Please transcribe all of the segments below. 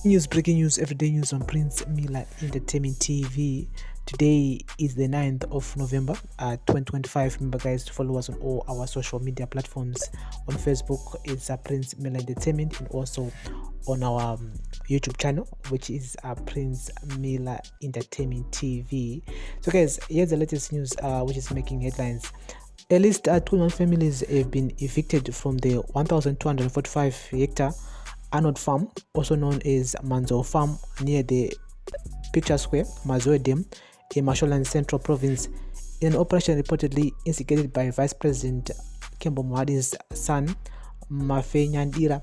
Breaking news, everyday news on Prince Miller Entertainment TV. Today is the 9th of November, 2025. Remember, guys, to follow us on all our social media platforms. On Facebook, it's Prince Miller Entertainment, and also on our YouTube channel, which is Prince Miller Entertainment TV. So, guys, here's the latest news, which is making headlines. At least 21 families have been evicted from the 1,245 hectare Arnold Farm, also known as Manzou Farm, near the picturesque Mazowe Dam in Mashonaland Central Province, in an operation reportedly instigated by Vice President Mohadi'S son, Mazowe.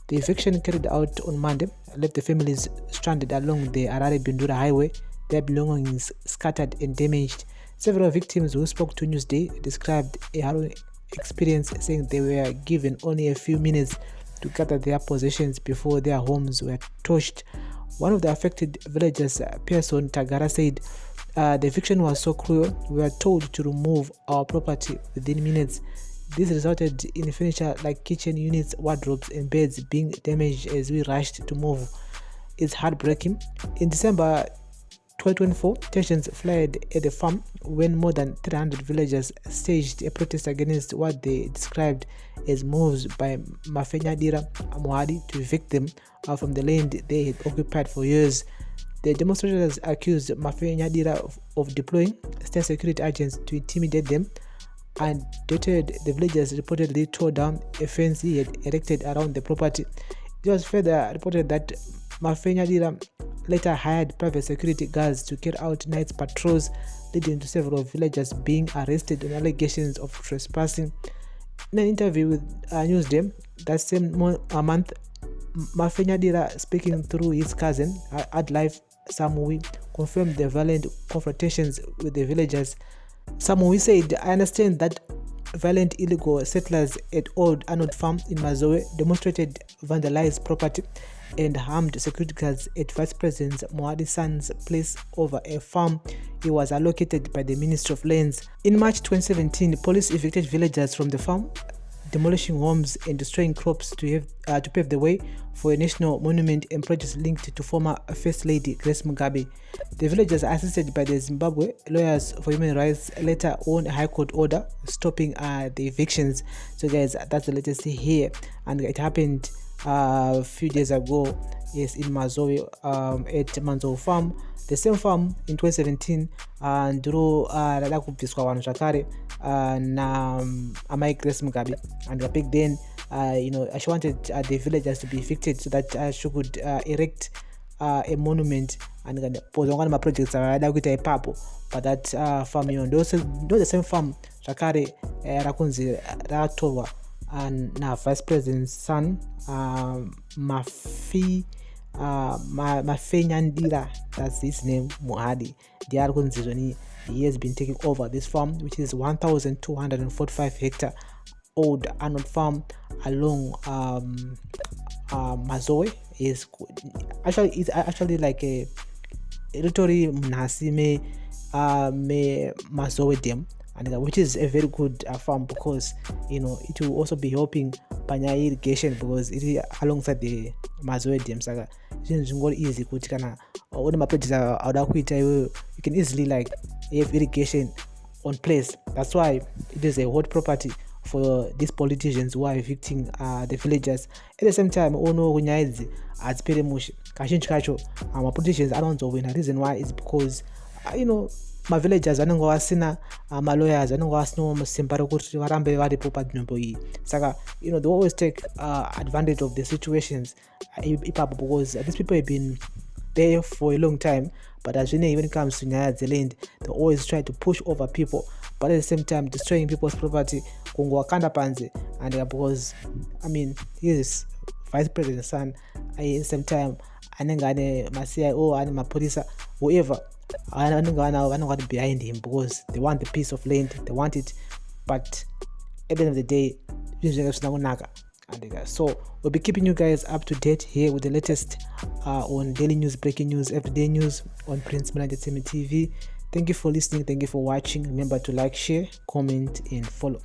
The eviction carried out on Monday left the families stranded along the Harare-Bindura highway, their belongings scattered and damaged. Several victims who spoke to Newsday described a harrowing experience, saying they were given only a few minutes to gather their possessions before their homes were torched. One of the affected villagers, Pearson Tagara, said, the eviction was so cruel, we were told to remove our property within minutes. This resulted in furniture like kitchen units, wardrobes and beds being damaged as we rushed to move. It's heartbreaking. In December 2024, tensions flared at the farm when more than 300 villagers staged a protest against what they described as moves by Mohadi to evict them from the land they had occupied for years. The demonstrators accused of deploying state security agents to intimidate them, and deterred the villagers reportedly tore down a fence he had erected around the property. It was further reported that Mafenyadira later hired private security guards to carry out night patrols, leading to several villagers being arrested on allegations of trespassing. In an interview with Newsday that same month, Mafenyadira, speaking through his cousin, Adlife Samui, confirmed the violent confrontations with the villagers. Samui said, I understand that violent illegal settlers at Old Arnold Farm in Mazowe demonstrated vandalized property and harmed security guards at Vice President Mohadi's son's place over a farm he was allocated by the Ministry of Lands. In March 2017, police evicted villagers from the farm, demolishing homes and destroying crops to pave the way for a national monument and projects linked to former First Lady Grace Mugabe. The villagers, assisted by the Zimbabwe Lawyers for Human Rights, later won a high court order stopping the evictions. So, guys, that's the latest here, and it happened a few days ago. Yes, in Mazowe, at Manzou Farm, the same farm in 2017, and ndiro rakubviswa vanhu zvakare na amai Grace Mugabe, and back then she wanted the villagers to be evicted so that she could erect a monument and pozwa ngana projects avada kuita ipapo, but that farm ndo the same farm zvakare rakunzi ratorwa na Vice President's son, Mafenyandira, that's his name, Mohadi. He has been taking over this farm, which is 1,245 hectare Old Arnold Farm along Mazowe. It's actually like a territory mnasi me Mazowe Dam, and which is a very good farm, because it will also be helping panya irrigation, because it is alongside the Mazowe Dam. Saga it's not easy kuti kana one projects auda kuita you can easily like have irrigation on place. That's why it is a hot property for these politicians who are evicting the villagers. At the same time, ono kunyaidzi adzipere mushe kazhinji kacho politicians anonzowina. The reason why is because my villagers vanenge vasina lawyers, vanenge vasina simba rokuti varambe varipo panzvimbo iyi. Saka they always take advantage of the situations ipapo, because these people have been there for a long time, but as when it comes to nyaya dzeland, they always try to push over people, but at the same time destroying people's property kungowakanda panze. And because he is Vice President's son, at the same time anenge ane ma-CIO ane mapolisa, whoever vanenge behind him, because they want the piece of land, they want it, but at the end of the day so we'll be keeping you guys up to date here with the latest on daily news, breaking news, everyday news on Prince Miller Entertainment TV. Thank you for listening, thank you for watching. Remember to like, share, comment and follow.